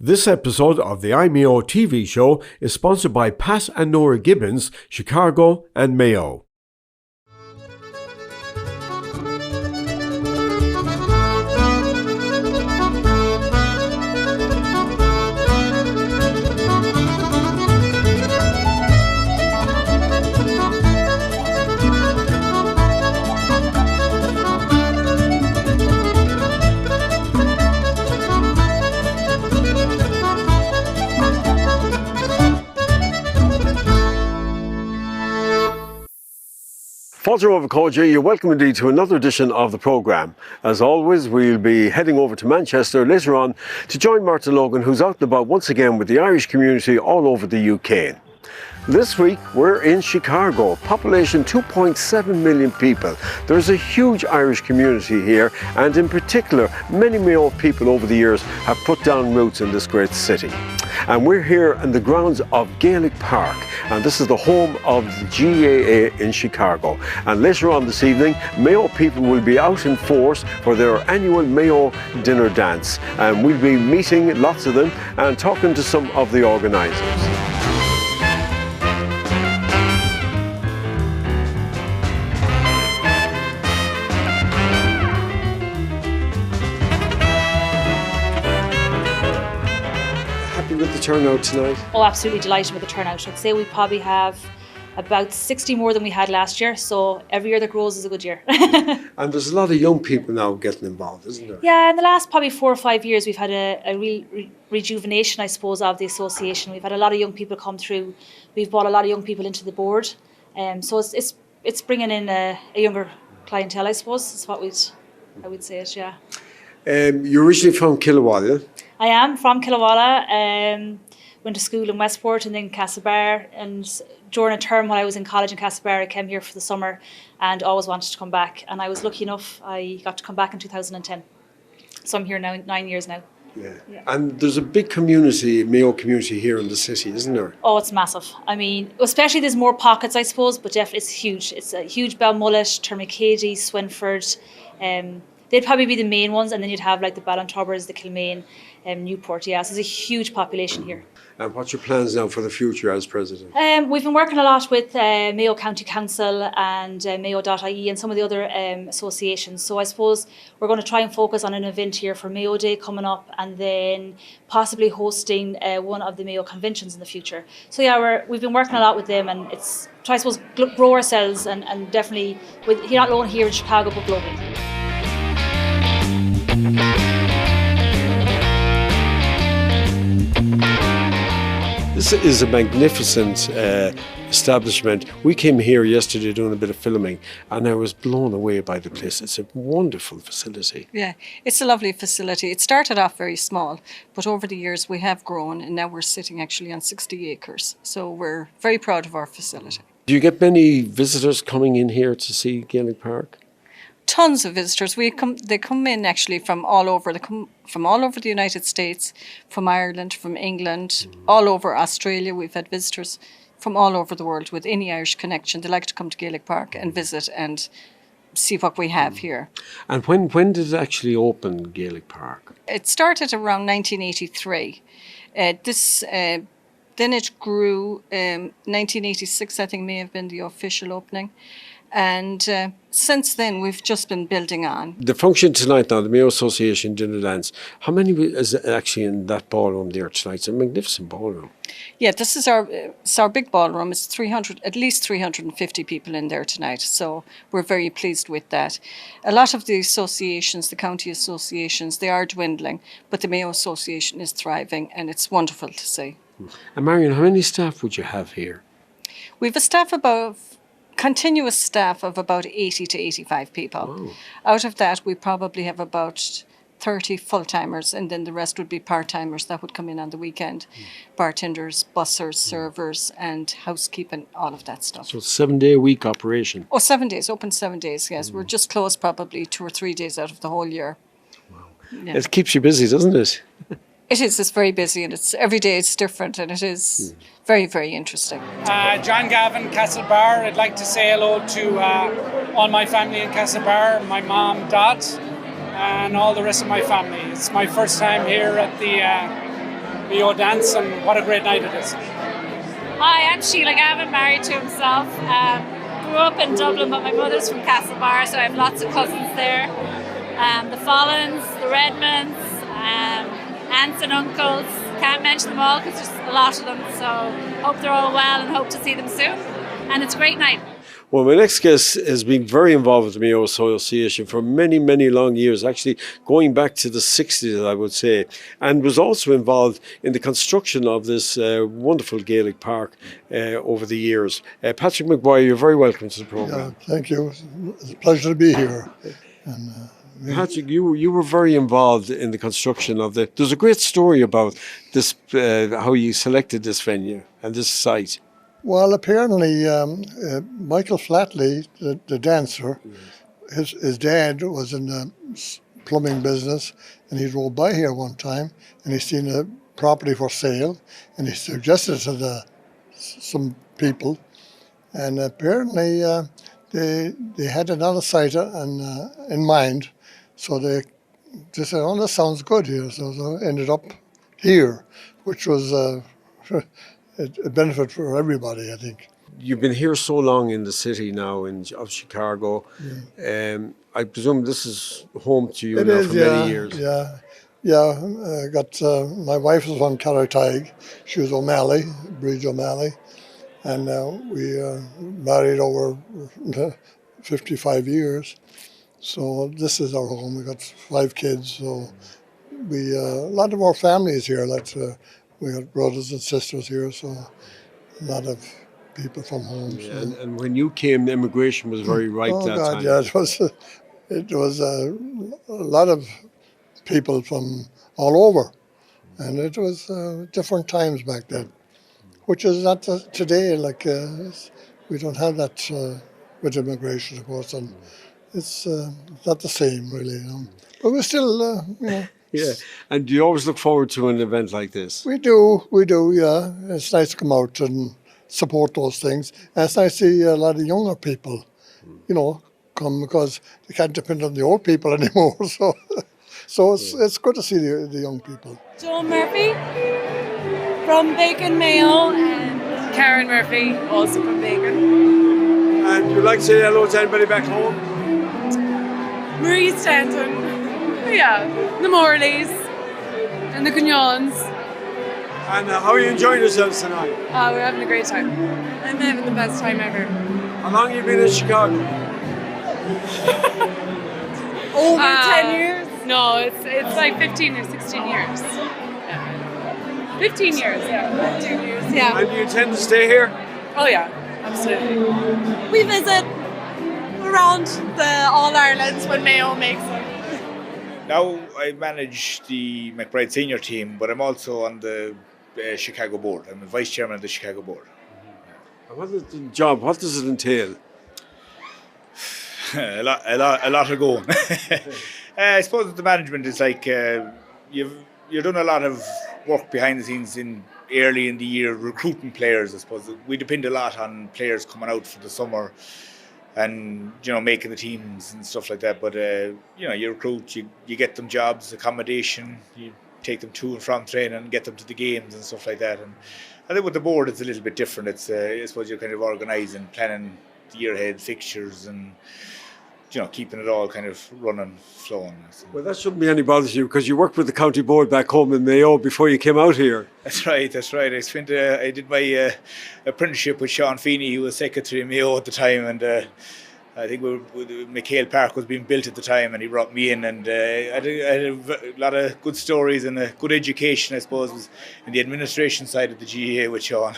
This episode of the Mayo TV show is sponsored by Pat and Nora Gibbons, Chicago and Mayo. Fáilte Rómha Cóide, you're welcome indeed to another edition of the programme. As always, we'll be heading over to Manchester later on to join Martin Logan, who's out and about once again with the Irish community all over the UK. This week, we're in Chicago, population 2.7 million people. There's a huge Irish community here, and in particular, many Mayo people over the years have put down roots in this great city. And we're here in the grounds of Gaelic Park, and this is the home of the GAA in Chicago. And later on this evening, Mayo people will be out in force for their annual Mayo Dinner Dance, and we'll be meeting lots of them and talking to some of the organisers. With the turnout tonight? Oh, absolutely delighted with the turnout. I'd say we probably have about 60 more than we had last year, so every year that grows is a good year. And there's a lot of young people now getting involved, isn't there? Yeah, in the last probably 4 or 5 years we've had a real rejuvenation, I suppose, of the association. We've had a lot of young people come through. We've brought a lot of young people into the board, so it's bringing in a younger clientele, I suppose, is what I would say it, yeah. You're originally from Killawalla. I am from Killawalla, went to school in Westport and then Castlebar, and during a term when I was in college in Castlebar I came here for the summer and always wanted to come back, and I was lucky enough I got to come back in 2010. So I'm here now 9 years now. Yeah. And there's a big community, Mayo community here in the city, isn't there? Oh, it's massive. I mean, especially there's more pockets, I suppose, but definitely it's huge. It's a huge Balmullet, Termacady, Swinford. They'd probably be the main ones, and then you'd have like the Ballintubbers, the Kilmaine, Newport. Yeah, so there's a huge population here. And what's your plans now for the future as president? We've been working a lot with Mayo County Council and Mayo.ie and some of the other associations. So I suppose we're going to try and focus on an event here for Mayo Day coming up, and then possibly hosting one of the Mayo conventions in the future. So yeah, we've been working a lot with them, and it's try, I suppose, grow ourselves and definitely with not only here in Chicago but globally. This is a magnificent establishment. We came here yesterday doing a bit of filming, and I was blown away by the place. It's a wonderful facility. Yeah, it's a lovely facility. It started off very small, but over the years we have grown, and now we're sitting actually on 60 acres. So we're very proud of our facility. Do you get many visitors coming in here to see Gaelic Park? Tons of visitors. They come in actually from all over. They come from all over the United States, from Ireland, from England, all over Australia. We've had visitors from all over the world with any Irish connection. They like to come to Gaelic Park and visit and see what we have here. And when did it actually open, Gaelic Park? It started around 1983. Then it grew. 1986, I think, may have been the official opening. And since then, we've just been building on. The function tonight now, the Mayo Association Dinner Dance, how many is actually in that ballroom there tonight? It's a magnificent ballroom. Yeah, this is our big ballroom. It's at least 350 people in there tonight. So we're very pleased with that. A lot of the associations, the county associations, they are dwindling, but the Mayo Association is thriving, and it's wonderful to see. And Marion, how many staff would you have here? We've a continuous staff of about 80 to 85 people. Wow. Out of that, we probably have about 30 full-timers, and then the rest would be part-timers that would come in on the weekend. Bartenders, bussers, servers, and housekeeping, all of that stuff. So 7-day-a-week operation? Oh, 7 days, open 7 days, yes. We're just closed probably 2 or 3 days out of the whole year. Wow. Yeah. It keeps you busy, doesn't it? It is. It's very busy, and every day it's different, and it is very, very interesting. John Gavin, Castlebar. I'd like to say hello to all my family in Castlebar, my mom Dot, and all the rest of my family. It's my first time here at the Mayo Dance, and what a great night it is. Hi, I'm Sheila Gavin, married to himself. Grew up in Dublin, but my mother's from Castlebar, so I have lots of cousins there. The Follins, the Redmonds, aunts and uncles. Can't mention them all because there's a lot of them, so hope they're all well and hope to see them soon. And it's a great night. Well, my next guest has been very involved with the Mayo Association for many, many long years, actually going back to the 60s, I would say, and was also involved in the construction of this wonderful Gaelic Park over the years. Patrick McGuire, you're very welcome to the programme. Yeah, thank you. It's a pleasure to be here. And, Patrick, you were very involved in the construction of the... There's a great story about this, how you selected this venue and this site. well, apparently, Michael Flatley, the dancer, his dad was in the plumbing business, and he drove by here one time, and he seen a property for sale, and he suggested to some people, and apparently they had another site in mind, so they said, "Oh, that sounds good here," so they ended up here, which was a benefit for everybody, I think. You've been here so long in the city now of Chicago. I presume this is home to you now for many years. Yeah. I got my wife was from Carrigtwohill. She was O'Malley, Bridge O'Malley, and we married over 55 years. So this is our home. We got 5 kids. So we a lot of our families here. We got brothers and sisters here. So a lot of people from home. Yeah, and when you came, immigration was very ripe that time. Yeah, it was a lot of people from all over, and it was different times back then, which is not today. Like we don't have that with immigration, of course, and it's not the same really. But we're still, Yeah, and do you always look forward to an event like this? We do. Yeah, it's nice to come out and support those things. And it's nice to see a lot of younger people, come because they can't depend on the old people anymore. So it's good to see the young people. Joan Murphy from Bacon Mayo, and Karen Murphy also from Bacon. And you'd like to say hello to anybody back home? Marie Stanton, the Morleys and the Cugnons. And how are you enjoying yourselves tonight? We're having a great time. I'm having the best time ever. How long have you been in Chicago? Over 10 years? No, it's like 15 or 16 years. Yeah. 15 years, 15 years, yeah. And do you intend to stay here? Oh yeah, absolutely. We visit around the All Ireland when Mayo makes them. Now I manage the McBride senior team, but I'm also on the Chicago board. I'm the vice chairman of the Chicago board. And what is the job? What does it entail? a lot of going. I suppose the management is like you're doing a lot of work behind the scenes early in the year, recruiting players. I suppose we depend a lot on players coming out for the summer and making the teams and stuff like that. But you recruit, you get them jobs, accommodation, you take them to and from training and get them to the games and stuff like that. And I think with the board it's a little bit different. It's I suppose you're kind of organising, planning the year ahead fixtures and keeping it all kind of running, flowing. Well, that shouldn't be any bother to you because you worked with the county board back home in Mayo before you came out here. That's right. I did my apprenticeship with Sean Feeney, who was secretary in Mayo at the time, and I think McHale Park was being built at the time, and he brought me in, and I had a lot of good stories and a good education, I suppose, was in the administration side of the GAA with Sean.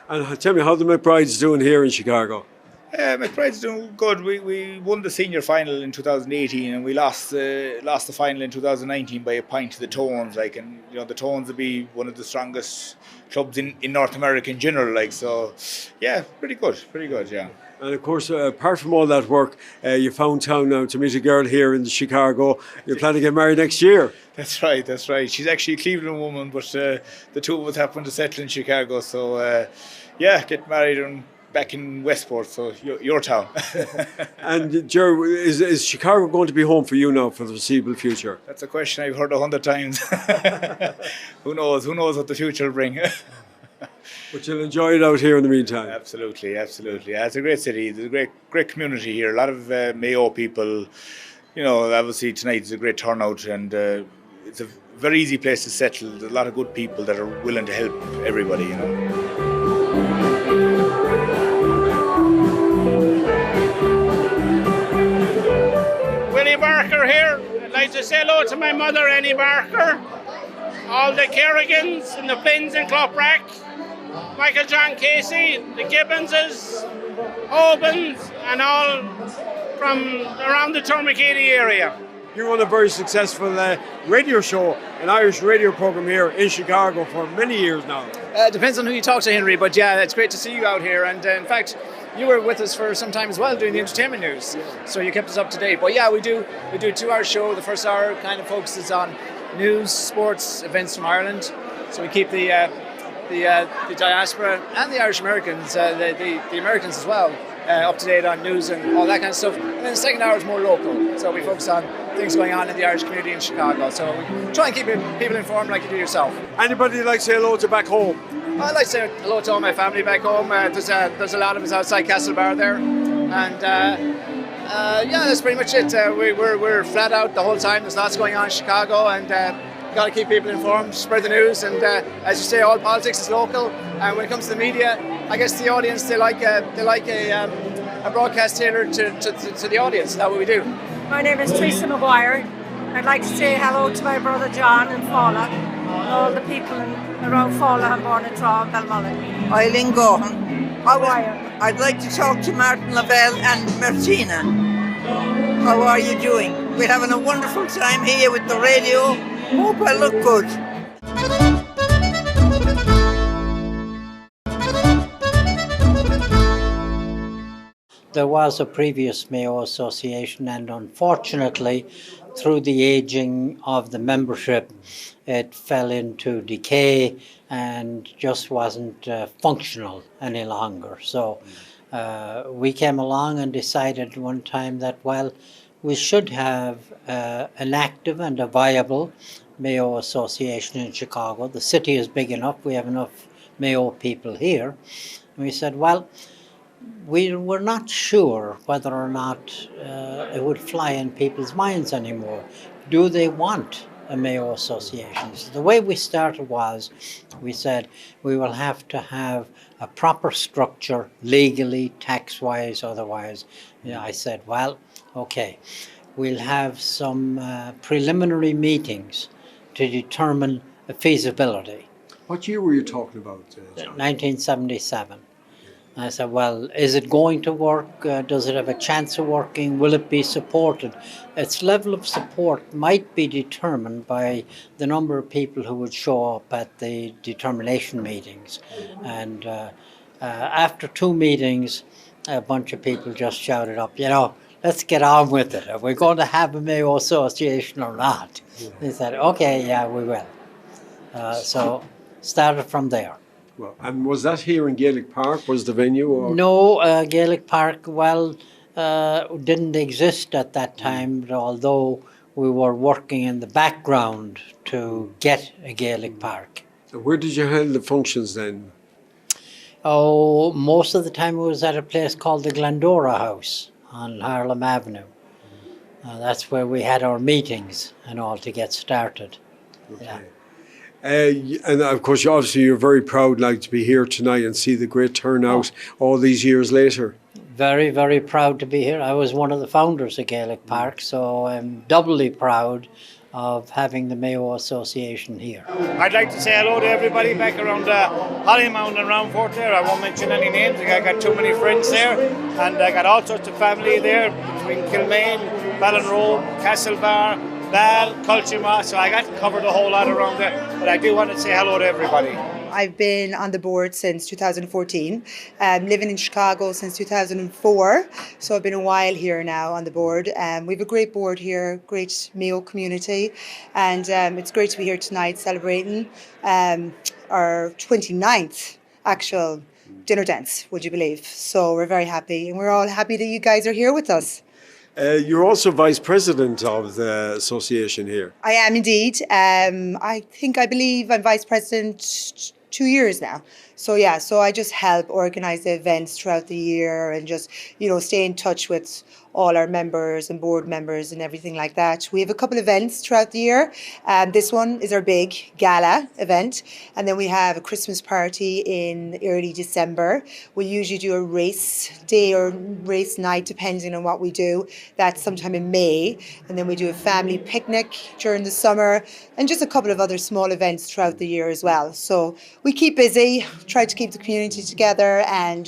And tell me, how the McBride's doing here in Chicago? McBride's doing good. We won the senior final in 2018, and we lost the final in 2019 by a point to the Tones. And the Tones would be one of the strongest clubs in North America in general. So, yeah, pretty good, yeah. And of course, apart from all that work, you found town now to meet a girl here in Chicago. You're planning to get married next year. That's right. She's actually a Cleveland woman, but the two of us happen to settle in Chicago. So, get married and back in Westport, so your town. And Ger, is Chicago going to be home for you now for the foreseeable future? That's a question I've heard 100 times. Who knows? Who knows what the future will bring? But you'll enjoy it out here in the meantime. Absolutely, absolutely. Yeah, it's a great city. There's a great community here. A lot of Mayo people. You know, obviously tonight is a great turnout, and it's a very easy place to settle. There's a lot of good people that are willing to help everybody. You know. Willie Barker here. I'd like to say hello to my mother, Annie Barker, all the Kerrigans and the Flynns and Clough-Rack, Michael John Casey, the Gibbonses, Obens, and all from around the Tourmakeady area. You run a very successful radio show, an Irish radio program here in Chicago for many years now. Depends on who you talk to, Henry, but yeah, it's great to see you out here. And in fact, you were with us for some time as well doing the entertainment news, so you kept us up to date. But yeah, we do a 2-hour show. The first hour kind of focuses on news, sports, events from Ireland. So we keep the diaspora and the Irish Americans, the Americans as well, up to date on news and all that kind of stuff. And then the second hour is more local, so we focus on things going on in the Irish community in Chicago. So we try and keep people informed like you do yourself. Anybody like to say hello to back home? I'd like to say hello to all my family back home. There's a lot of us outside Castlebar there, and yeah, that's pretty much it. We're flat out the whole time. There's lots going on in Chicago, and got to keep people informed, spread the news, and as you say, all politics is local. And when it comes to the media, I guess the audience they like a broadcast tailored to the audience. That's what we do. My name is Teresa Maguire. I'd like to say hello to my brother John in Fala, and all the people around Fala and Bornatraw and Balmullen. Eileen Gohan. I'd like to talk to Martin Lavelle and Martina. How are you doing? We're having a wonderful time here with the radio. Hope I look good. There was a previous Mayo Association, and unfortunately, through the aging of the membership, it fell into decay and just wasn't functional any longer. So we came along and decided one time that, well, we should have an active and a viable Mayo Association in Chicago. The city is big enough, we have enough Mayo people here. And we said, well, we were not sure whether or not it would fly in people's minds anymore. Do they want a Mayo Association? So the way we started was, we said we will have to have a proper structure, legally, tax-wise, otherwise. Yeah, I said, well, okay, we'll have some preliminary meetings to determine the feasibility. What year were you talking about, John? 1977. I said, well, is it going to work? Does it have a chance of working? Will it be supported? Its level of support might be determined by the number of people who would show up at the determination meetings. And after 2 meetings, a bunch of people just shouted up, you know, let's get on with it. Are we going to have a Mayo Association or not? They said, okay, yeah, we will. So started from there. Well, and was that here in Gaelic Park, was the venue? Or? No, Gaelic Park, well, didn't exist at that time, but although we were working in the background to get a Gaelic Park. Where did you hold the functions then? Oh, most of the time it was at a place called the Glendora House on Harlem Avenue. That's where we had our meetings and all to get started. Okay. Yeah. And of course, obviously, you're very proud like to be here tonight and see the great turnout all these years later. Very, very proud to be here. I was one of the founders of Gaelic Park, so I'm doubly proud of having the Mayo Association here. I'd like to say hello to everybody back around Hollymount and round Fort there. I won't mention any names, I got too many friends there, and I got all sorts of family there between Kilmaine, Ballinrobe, Castlebar, Bal, Culchima, so I got covered a whole lot around there, but I do want to say hello to everybody. I've been on the board since 2014, living in Chicago since 2004, so I've been a while here now on the board. We have a great board here, great Mayo community, and it's great to be here tonight celebrating our 29th actual dinner dance, would you believe? So we're very happy, and we're all happy that you guys are here with us. You're also vice president of the association here. I am indeed. I believe I'm vice president 2 years now. So yeah, so I just help organise the events throughout the year and just, stay in touch with all our members and board members and everything like that. We have a couple of events throughout the year. This one is our big gala event. And then we have a Christmas party in early December. We usually do a race day or race night, depending on what we do. That's sometime in May. And then we do a family picnic during the summer and just a couple of other small events throughout the year as well. So we keep busy, try to keep the community together and,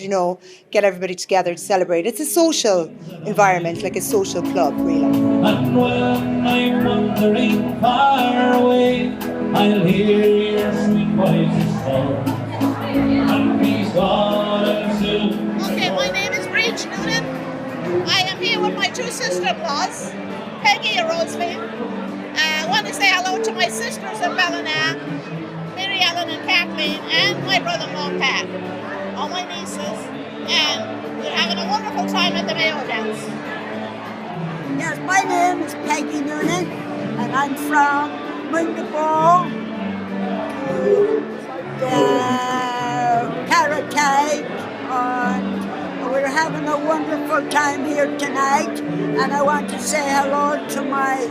get everybody together to celebrate. It's a social environment, like a social club, really. And when I'm wandering far away, I'll hear your sweet voices call. And please God, I'll soon. Okay, my name is Rach Noonan. I am here with my two sister-in-laws, Peggy and Rosalie. I want to say hello to my sisters in Ballina, Mary Ellen and Kathleen, and my brother-in-law Pat, all my nieces, and we're having a wonderful time at the Mayo Dance. Yes, my name is Peggy Noonan, and I'm from Mundaball, Carrot Cake, and we're having a wonderful time here tonight. And I want to say hello to my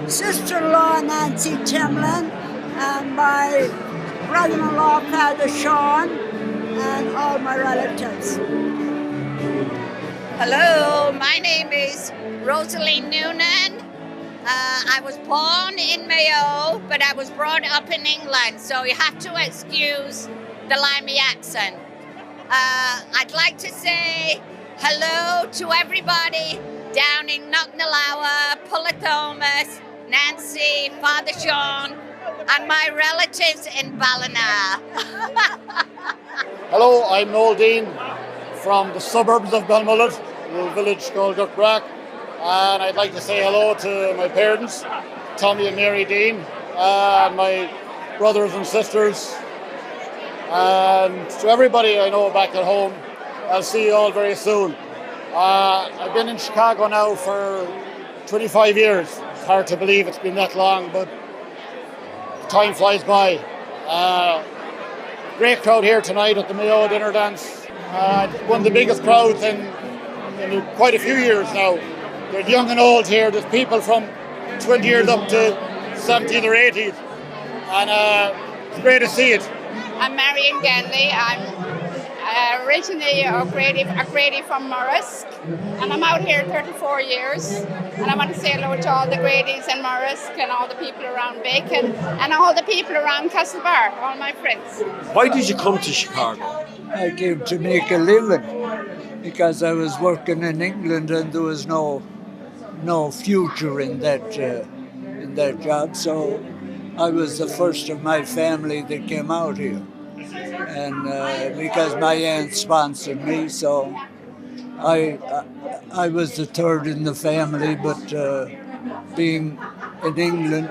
sister-in-law Nancy Timlin and my brother-in-law Father Sean and all my relatives. Hello, my name is Rosalie Noonan. I was born in Mayo, but I was brought up in England, so you have to excuse the limey accent. I'd like to say hello to everybody down in Knocknalawa, Pullatomas, Nancy, Father Sean, and my relatives in Ballina. Hello, I'm Noel Dean from the suburbs of Belmullet, a little village called Duckbrack, and I'd like to say hello to my parents, Tommy and Mary Dean, and my brothers and sisters, and to everybody I know back at home. I'll see you all very soon. I've been in Chicago now for 25 years. It's hard to believe it's been that long, but time flies by. Great crowd here tonight at the Mayo Dinner Dance. One of the biggest crowds in quite a few years now. There's young and old here. There's people from 20 years up to 70s or 80s. And it's great to see it. I'm Marion Ganley. I'm originally a from Morris, and I'm out here 34 years. And I want to say hello to all the Grady's in Morris and all the people around Bacon and all the people around Castlebar, all my friends. Why did you come to Chicago? I came to make a living because I was working in England and there was no future in that job. So I was the first of my family that came out here. And because my aunt sponsored me, so I was the third in the family, but being in England,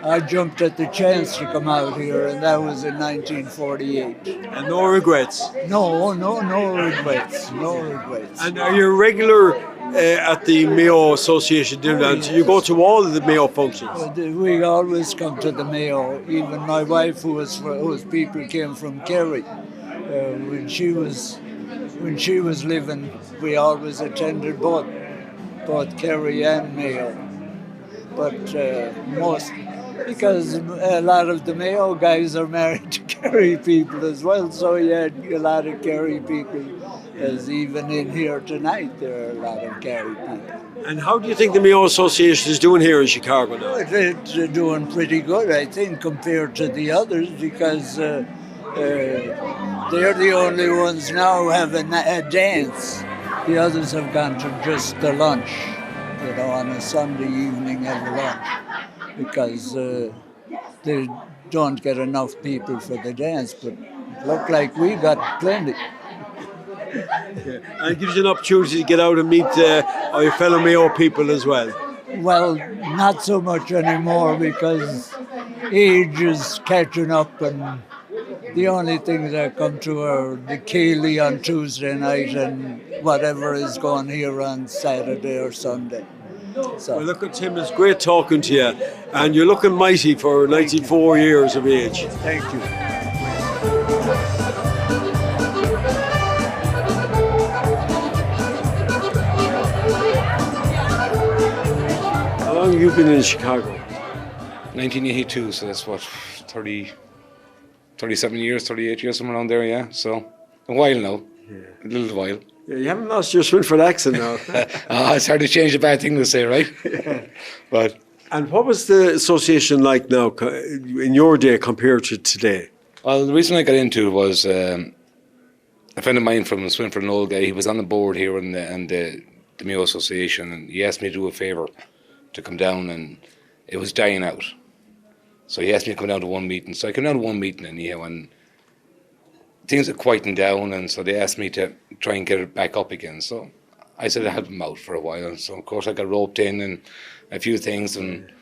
I jumped at the chance to come out here, and that was in 1948. And no regrets? No regrets, no regrets. And are you a regular at the Mayo Association dinner dance? You go to all of the Mayo functions? We always come to the Mayo. Even my wife, whose people came from Kerry, when she was living, we always attended both Kerry and Mayo. But because a lot of the Mayo guys are married to Kerry people as well, so you had a lot of Kerry people. As even in here tonight, there are a lot of Kerry people. And how do you think the Mayo Association is doing here in Chicago now? They're doing pretty good, I think, compared to the others, because they're the only ones now having a dance. The others have gone to just the lunch, on a Sunday evening at lunch, because they don't get enough people for the dance, but it looked like we got plenty. Yeah. And it gives you an opportunity to get out and meet your fellow Mayo people as well. Well, not so much anymore because age is catching up and the only things that come through are the Keeley on Tuesday night and whatever is going here on Saturday or Sunday. So. Well, look, Tim, it's great talking to you, and you're looking mighty for 94 years of age. Thank you. How long have you been in Chicago? 1982, so that's what, 37 years, 38 years, somewhere around there, yeah. So, a while now, a little while. Yeah, you haven't lost your Swinford accent now. It's hard to change a bad thing to say, right? But. And what was the association like now in your day compared to today? Well, the reason I got into it was a friend of mine from Swinford, an old guy, he was on the board here in the Mayo Association, and he asked me to do a favour to come down, and it was dying out. So he asked me to come down to one meeting. So I came down to one meeting anyhow, and things had quietened down, and so they asked me to try and get it back up again. So I said I'd help them out for a while. And so, of course, I got roped in and a few things, and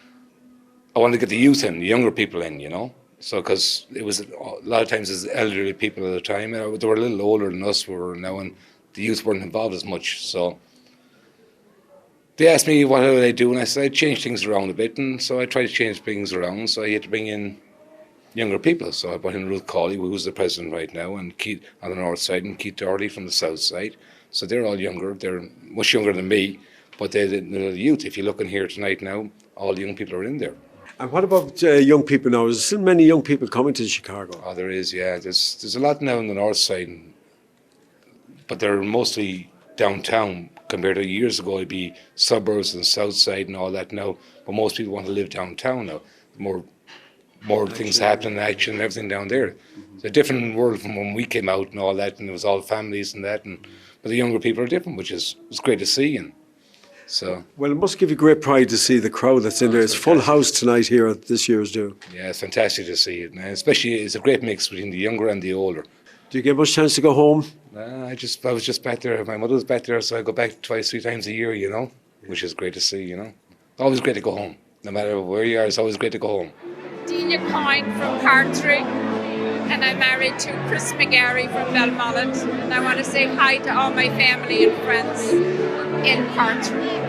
I wanted to get the youth in, the younger people in, you know. So, because it was a lot of times as elderly people at the time, they were a little older than us were now, and the youth weren't involved as much. So they asked me what would I do, and I said I'd change things around a bit, and so I tried to change things around. So I had to bring in younger people. So I brought in Ruth Cawley, who's the president right now, and Keith on the north side, and Keith Doherty from the south side. So they're all younger. They're much younger than me, but they're the youth. If you look in here tonight now, all the young people are in there. And what about young people now? Is there still many young people coming to Chicago? Oh, there is, yeah. There's a lot now on the north side, but they're mostly downtown compared to years ago. It'd be suburbs and south side and all that now. But most people want to live downtown now. More things happening, action, and everything down there. It's a different world from when we came out and all that, and it was all families and that. But the younger people are different, which is great to see. And so. Well, it must give you great pride to see the crowd that's in there. It's full house tonight here at this year's do. Yeah, it's fantastic to see it. And especially, it's a great mix between the younger and the older. Do you get much chance to go home? I was just back there. My mother was back there, so I go back 2-3 times a year, you know, which is great to see, you know. Always great to go home. No matter where you are, it's always great to go home. Dina Coyne from Cartry, and I'm married to Chris McGarry from Belmullet, and I want to say hi to all my family and friends in Cartry.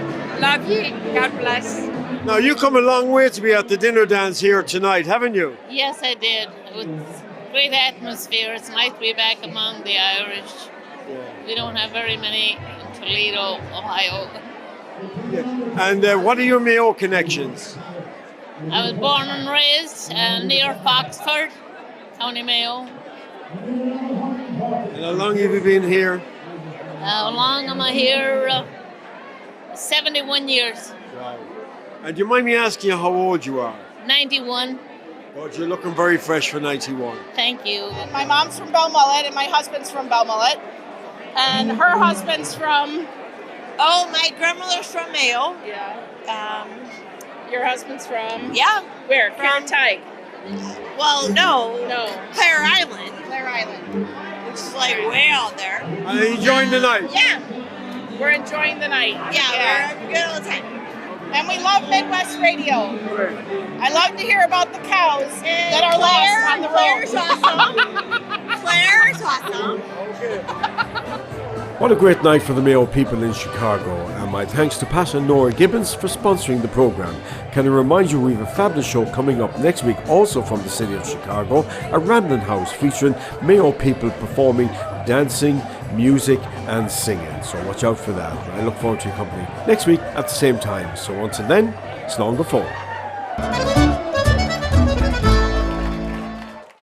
Love you. God bless. Now, you come a long way to be at the dinner dance here tonight, haven't you? Yes, I did. It was great atmosphere. It's nice to be back among the Irish. Yeah. We don't have very many in Toledo, Ohio. Yeah. And what are your Mayo connections? I was born and raised near Foxford, County Mayo. And how long have you been here? How long am I here? 71 years. Right. And do you mind me asking you how old you are? 91. But you're looking very fresh for 91. Thank you. My mom's from Belmullet and my husband's from Belmullet. And her husband's from... Oh, my grandmother's from Mayo. Yeah. Your husband's from? Yeah. Where? Carrottyke? Well, no. No. Clare Island. Clare Island. Which is like way out there. Are you enjoying the night? Yeah. We're enjoying the night. Yeah, we're having good all the time. And we love Midwest radio. I love to hear about the cows that are lost on the road. Claire's awesome. Claire's awesome. What a great night for the Mayo people in Chicago, and my thanks to Pat and Nora Gibbons for sponsoring the programme. Can I remind you we have a fabulous show coming up next week, also from the city of Chicago, a Ramblin' House featuring Mayo people performing, dancing, music and singing. So watch out for that. I look forward to your company next week at the same time. So until then, slán go fóill.